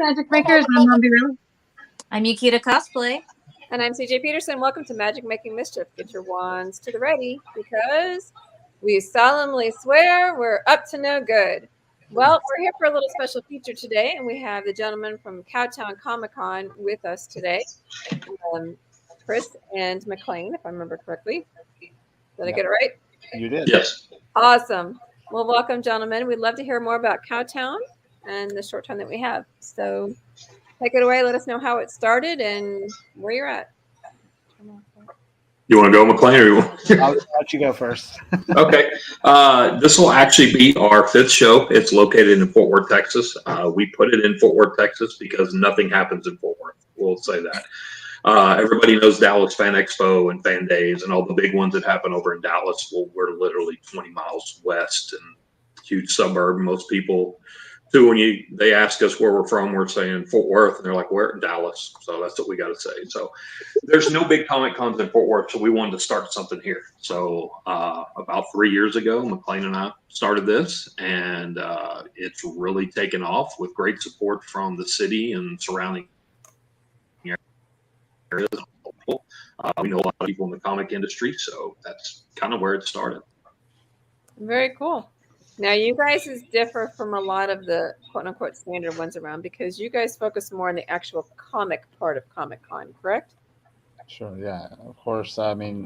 Magic Makers. I'm Mombi Real. I'm Yukita Cosplay. And I'm CJ Peterson. Welcome to Magic Making Mischief. Get your wands to the ready because we solemnly swear we're up to no good. Well, we're here for a little special feature today, and we have the gentleman from Cowtown Comic Con with us today, Chris and McLean, if I remember correctly. Did I get it right? You did. Yes. Awesome. Well, welcome, gentlemen. We'd love to hear more about Cowtown and the short time that we have. So take it away. Let us know how it started and where you're at. You want to go, McLean, or you want? I'll let you go first. Okay. This will actually be our 5th show. It's located in Fort Worth, Texas. We put it in Fort Worth, Texas, because nothing happens in Fort Worth. We'll say that. Everybody knows Dallas Fan Expo and Fan Days and all the big ones that happen over in Dallas. Well, we're literally 20 miles west and huge suburb. Most people, too, when they ask us where we're from, we're saying Fort Worth, and they're like, "We're in Dallas." So that's what we got to say. So there's no big Comic Cons in Fort Worth, so we wanted to start something here. So about 3 years ago, McLean and I started this, and it's really taken off with great support from the city and surrounding areas. We know a lot of people in the comic industry, so that's kind of where it started. Very cool. Now, you guys differ from a lot of the quote-unquote standard ones around because you guys focus more on the actual comic part of Comic-Con, correct? Sure, yeah, of course. I mean,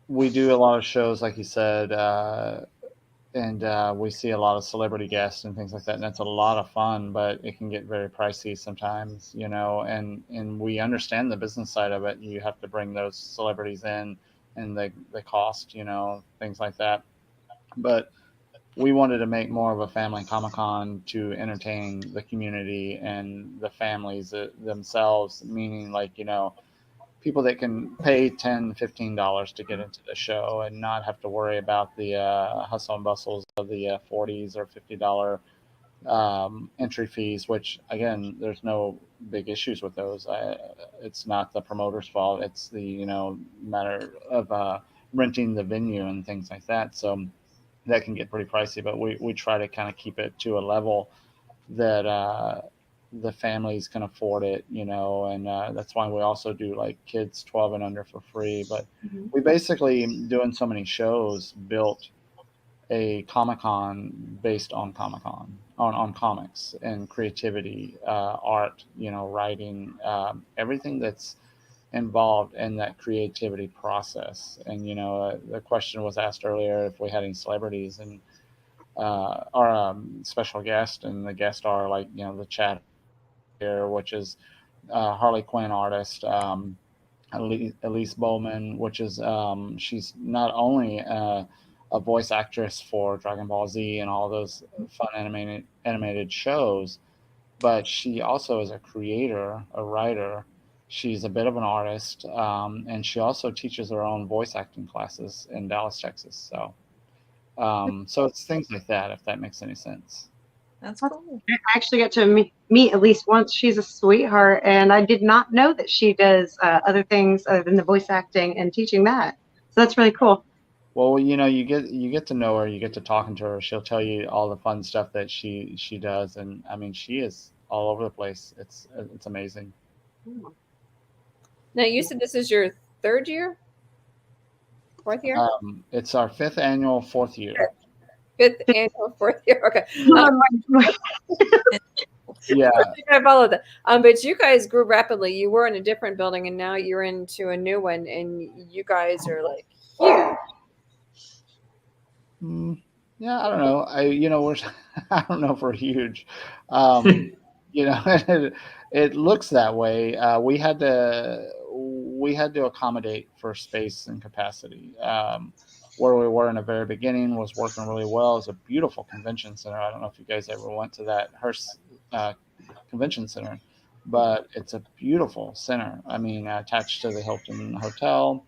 we do a lot of shows, like you said, and we see a lot of celebrity guests and things like that, and that's a lot of fun, but it can get very pricey sometimes, and we understand the business side of it. You have to bring those celebrities in and the cost, things like that. But we wanted to make more of a family Comic-Con to entertain the community and the families themselves, meaning people that can pay $10, $15 to get into the show and not have to worry about the hustle and bustles of the $40s or $50 entry fees, which, again, there's no big issues with those. It's not the promoter's fault. It's the, matter of renting the venue and things like that. So that can get pretty pricey, but we try to kind of keep it to a level that the families can afford it, and that's why we also do like kids 12 and under for free. But we basically, doing so many shows, built a Comic-Con based on Comic-Con, on comics and creativity, art, writing, everything that's involved in that creativity process. And, the question was asked earlier if we had any celebrities and our special guest, and the guest are like, the chat here, which is Harley Quinn artist, Elise Bowman, which is she's not only a voice actress for Dragon Ball Z and all those fun animated shows, but she also is a creator, a writer. She's a bit of an artist, and she also teaches her own voice acting classes in Dallas, Texas. So it's things like that, if that makes any sense. That's cool. I actually got to meet at least once. She's a sweetheart, and I did not know that she does other things other than the voice acting and teaching that. So that's really cool. Well, you get to know her, you get to talking to her. She'll tell you all the fun stuff that she does, and I mean, she is all over the place. It's amazing. Now, you said this is your 3rd year? 4th year? It's our 5th annual, 4th year. 5th annual, 4th year. Okay. Yeah. I followed that. But you guys grew rapidly. You were in a different building, and now you're into a new one, and you guys are like huge. Yeah, I don't know. We're I don't know if we're huge. It looks that way. We had to accommodate for space and capacity. Where we were in the very beginning was working really well. It's a beautiful convention center. I don't know if you guys ever went to that Hearst convention center, but it's a beautiful center. I mean, attached to the Hilton Hotel,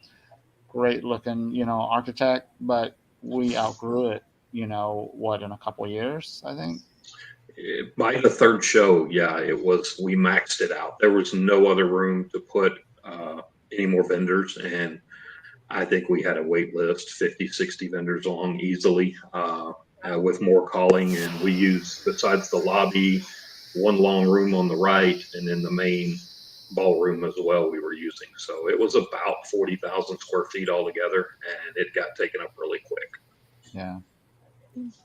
great looking, architect, but we outgrew it, in a couple of years, I think. By the 3rd show, we maxed it out. There was no other room to put any more vendors, and I think we had a wait list, 50, 60 vendors long easily. with more calling. And we use, besides the lobby, one long room on the right, and then the main ballroom as well we were using. So it was about 40,000 square feet altogether, and it got taken up really quick. Yeah.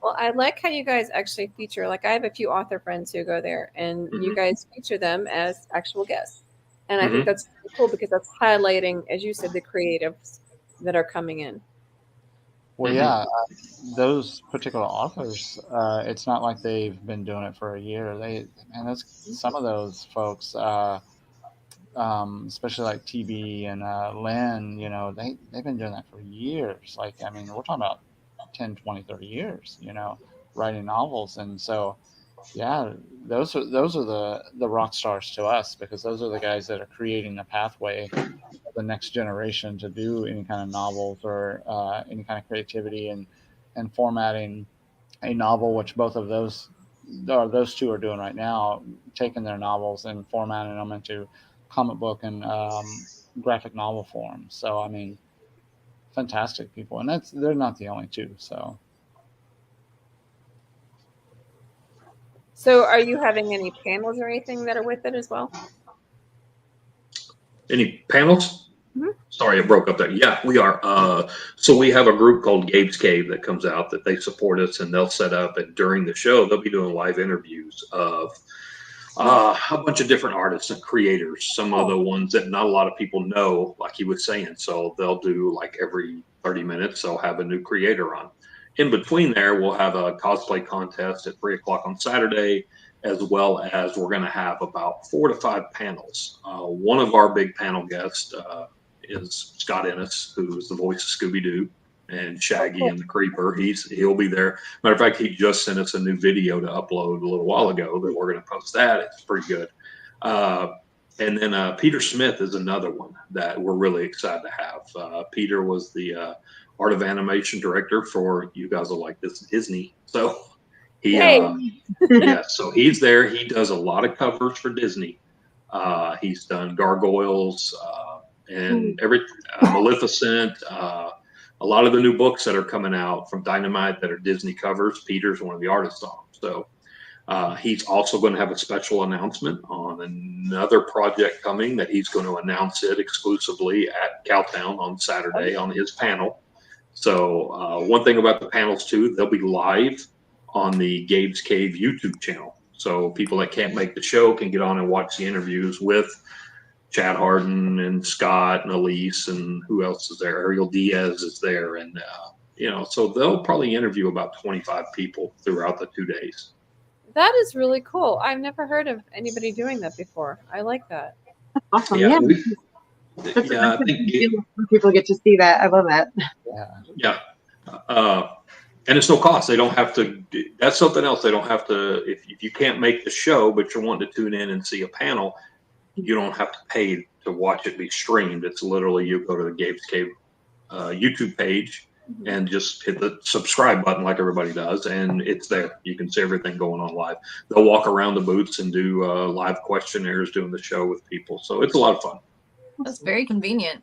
Well, I like how you guys actually feature, like I have a few author friends who go there and you guys feature them as actual guests. And I think that's really cool because that's highlighting, as you said, the creatives that are coming in. Well, yeah, those particular authors, it's not like they've been doing it for a year. And those, some of those folks, especially like TB and Lynn, you know, they've been doing that for years. Like, I mean, we're talking about 10, 20, 30 years, you know, writing novels. And so, yeah, those are the rock stars to us, because those are the guys that are creating the pathway for the next generation to do any kind of novels or any kind of creativity and formatting a novel, which both of those two are doing right now, taking their novels and formatting them into comic book and graphic novel form. So I mean, fantastic people, and they're not the only two. So So are you having any panels or anything that are with it as well? Any panels? Mhm. Sorry, it broke up there. Yeah, we are. So we have a group called Gabe's Cave that comes out, that they support us, and they'll set up, and during the show they'll be doing live interviews of a bunch of different artists and creators. Some of the ones that not a lot of people know, like he was saying. So they'll do, like, every 30 minutes they'll have a new creator on. In between there, we'll have a cosplay contest at 3 o'clock on Saturday, as well as we're going to have about 4 to 5 panels. One of our big panel guests is Scott Ennis, who's the voice of Scooby-Doo and Shaggy and the Creeper. He'll be there. Matter of fact, he just sent us a new video to upload a little while ago that we're going to post. That it's pretty good. And then Peter Smith is another one that we're really excited to have. Peter was the art of animation director for, you guys will like this, Disney. So he, yeah, so he's there. He does a lot of covers for Disney. He's done Gargoyles and Maleficent. A lot of the new books that are coming out from Dynamite that are Disney covers, Peter's one of the artists on. So he's also going to have a special announcement on another project coming that he's going to announce it exclusively at Cowtown on Saturday on his panel. So one thing about the panels too, they'll be live on the Gabe's Cave YouTube channel. So people that can't make the show can get on and watch the interviews with Chad Harden and Scott and Elise and who else is there? Ariel Diaz is there. And, you know, so they'll probably interview about 25 people throughout the 2 days. That is really cool. I've never heard of anybody doing that before. I like that. That's awesome. Yeah, Yeah. I think People get to see that. I love that. Yeah. And it's no cost. They don't have to. That's something else. They don't have to. If you can't make the show, but you're wanting to tune in and see a panel, you don't have to pay to watch it be streamed. It's literally, you go to the Gabe's Cave YouTube page and just hit the subscribe button like everybody does, and it's there. You can see everything going on live. They'll walk around the booths and do live questionnaires doing the show with people. So it's a lot of fun. That's very convenient.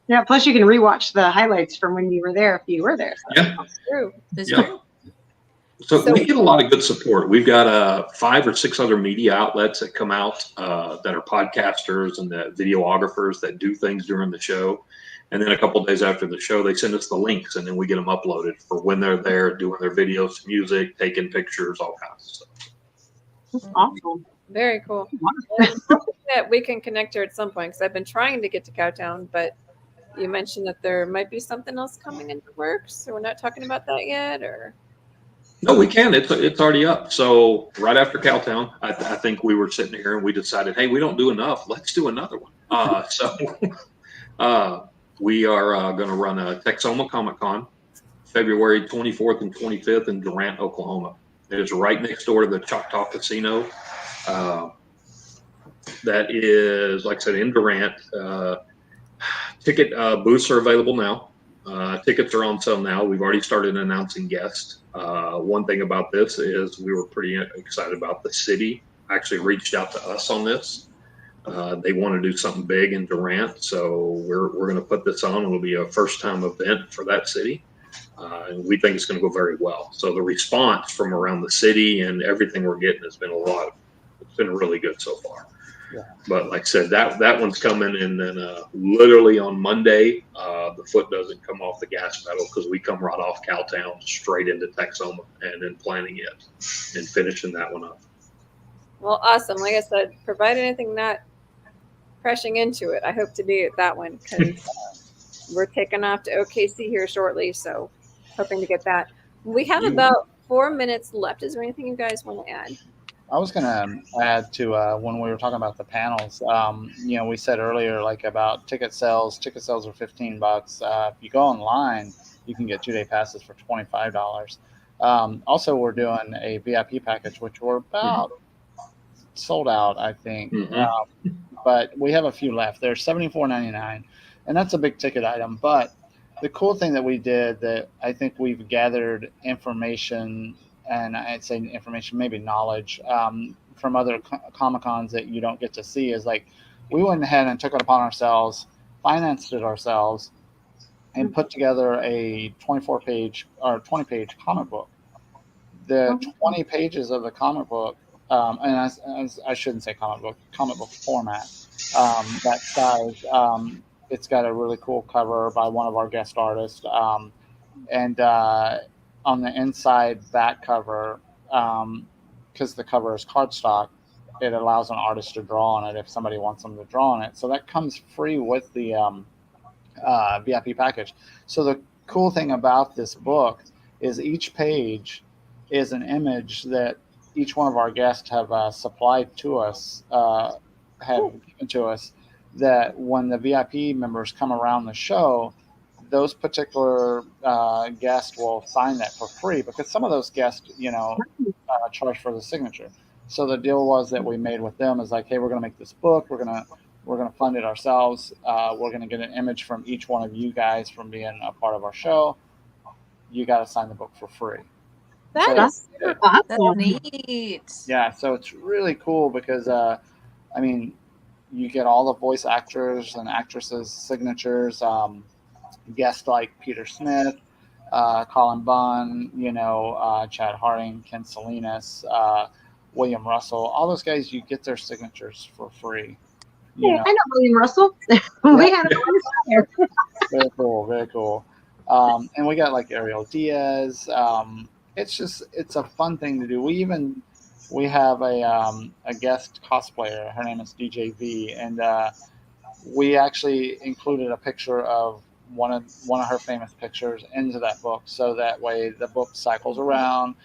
Yeah. Plus, you can rewatch the highlights from when you were there if you were there. So. Yeah. That's true. That's Yeah. true. So we get a lot of good support. We've got 5 or 6 other media outlets that come out that are podcasters and the videographers that do things during the show. And then a couple of days after the show, they send us the links, and then we get them uploaded for when they're there doing their videos, music, taking pictures, all kinds of stuff. That's awesome. Very cool. That we can connect here at some point, because I've been trying to get to Cowtown, but you mentioned that there might be something else coming into works. So we're not talking about that yet, or? No, we can. It's already up. So right after Cowtown, I think we were sitting here and we decided, hey, we don't do enough. Let's do another one. We are going to run a Cowtown Comic Con, February 24th and 25th in Durant, Oklahoma. It is right next door to the Choctaw Casino. That is, like I said, in Durant. Ticket booths are available now. Tickets are on sale now. We've already started announcing guests. One thing about this is we were pretty excited about the city actually reached out to us on this. They want to do something big in Durant, so we're going to put this on. It'll be a first-time event for that city. and we think it's going to go very well. So the response from around the city and everything we're getting has been it's been really good so far. Yeah. But like I said, that one's coming, and then literally on Monday, the foot doesn't come off the gas pedal because we come right off Cowtown straight into Texoma and then planning it and finishing that one up. Well, awesome. Like I said, provide anything not crashing into it. I hope to be at that one because we're taking off to OKC here shortly, so hoping to get that. We have about 4 minutes left. Is there anything you guys want to add? I was going to add to when we were talking about the panels, we said earlier, like about ticket sales. Ticket sales are $15. If you go online, you can get 2-day passes for $25. Also, we're doing a VIP package, which we're about sold out, I think. But we have a few left. They're $74.99, and that's a big ticket item. But the cool thing that we did that I think we've gathered information, and I'd say information, maybe knowledge from other Comic Cons that you don't get to see, is like we went ahead and took it upon ourselves, financed it ourselves, and put together a 24-page or 20-page comic book. The 20 pages of the comic book, and I shouldn't say comic book format, that size. It's got a really cool cover by one of our guest artists, and on the inside back cover, because the cover is cardstock, it allows an artist to draw on it if somebody wants them to draw on it. So that comes free with the VIP package. So the cool thing about this book is each page is an image that each one of our guests have supplied to us, have given to us, that when the VIP members come around the show, those particular guests will sign that for free, because some of those guests, charge for the signature. So the deal was that we made with them is like, hey, we're going to make this book. We're going to fund it ourselves. We're going to get an image from each one of you guys from being a part of our show. You got to sign the book for free. That's That's neat. Yeah, so it's really cool because, you get all the voice actors and actresses' signatures, guests like Peter Smith, Colin Bunn, Chad Harding, Ken Salinas, William Russell. All those guys, you get their signatures for free. I know William Russell. We had him on there. Very cool, very cool. And we got like Ariel Diaz. It's a fun thing to do. We have a guest cosplayer. Her name is DJ V, and we actually included a picture of one of her famous pictures into that book, so that way the book cycles around,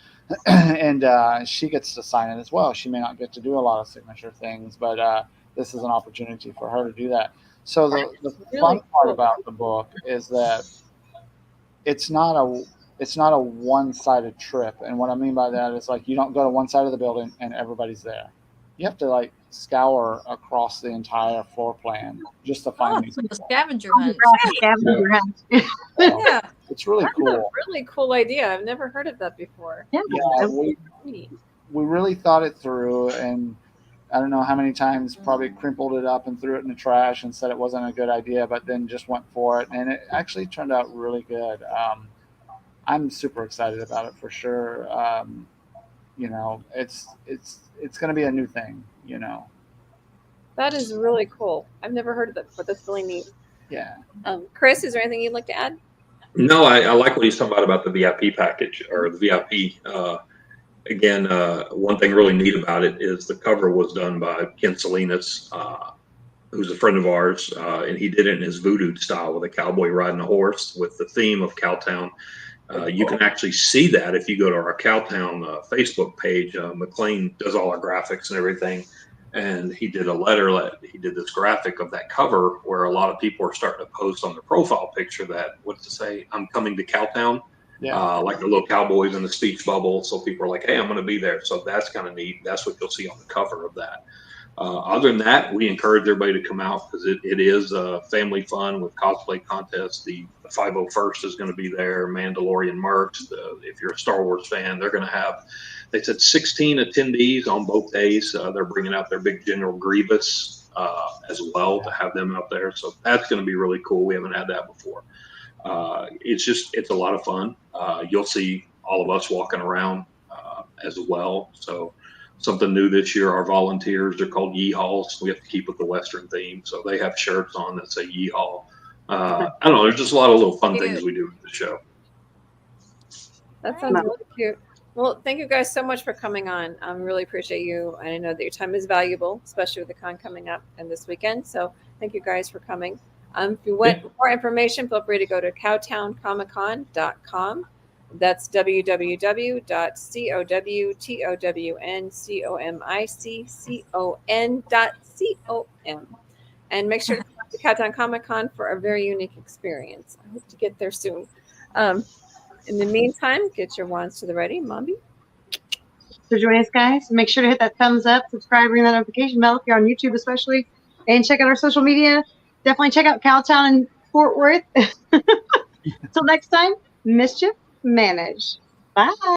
and she gets to sign it as well. She may not get to do a lot of signature things, but this is an opportunity for her to do that. So the fun part about the book is that it's not a one-sided trip. And what I mean by that is like you don't go to one side of the building and everybody's there. You have to like scour across the entire floor plan just to find these. It's a scavenger hunt. Yeah. It's really cool. That's a really cool idea. I've never heard of that before. Yeah. We really thought it through, and I don't know how many times probably crimpled it up and threw it in the trash and said it wasn't a good idea, but then just went for it, and it actually turned out really good. I'm super excited about it for sure. It's going to be a new thing, That is really cool. I've never heard of that before. That's really neat. Yeah. Chris, is there anything you'd like to add? No, I like what he's talking about the VIP package or the VIP. Again, one thing really neat about it is the cover was done by Ken Salinas, who's a friend of ours, and he did it in his voodoo style with a cowboy riding a horse with the theme of Cowtown. You can actually see that if you go to our Cowtown Facebook page. McLean does all our graphics and everything, and he did he did this graphic of that cover where a lot of people are starting to post on their profile picture that, what's to say, I'm coming to Cowtown. Yeah. Like the little cowboys in the speech bubble. So people are like, hey, I'm going to be there. So that's kind of neat. That's what you'll see on the cover of that. Other than that, we encourage everybody to come out because it is family fun with cosplay contests. The 501st is going to be there. Mandalorian merch. If you're a Star Wars fan, they're going to have, they said 16 attendees on both days. They're bringing out their big General Grievous as well to have them out there. So that's going to be really cool. We haven't had that before. It's a lot of fun. You'll see all of us walking around as well. So something new this year, our volunteers are called Yeehaws. We have to keep with the Western theme. So they have shirts on that say Yeehaw. I don't know. There's just a lot of little fun things we do at the show. That sounds really cute. Well, thank you guys so much for coming on. I really appreciate you. And I know that your time is valuable, especially with the con coming up and this weekend. So thank you guys for coming. If you want more information, feel free to go to cowtowncomiccon.com. That's www.cowtowncomiccon.com. And make sure to come to Cowtown Comic Con for a very unique experience. I hope to get there soon. In the meantime, get your wands to the ready, Mombi. For joining us, guys. Make sure to hit that thumbs up, subscribe, ring that notification bell if you're on YouTube especially, and check out our social media. Definitely check out Cowtown in Fort Worth. Until next time, mischief managed. Bye.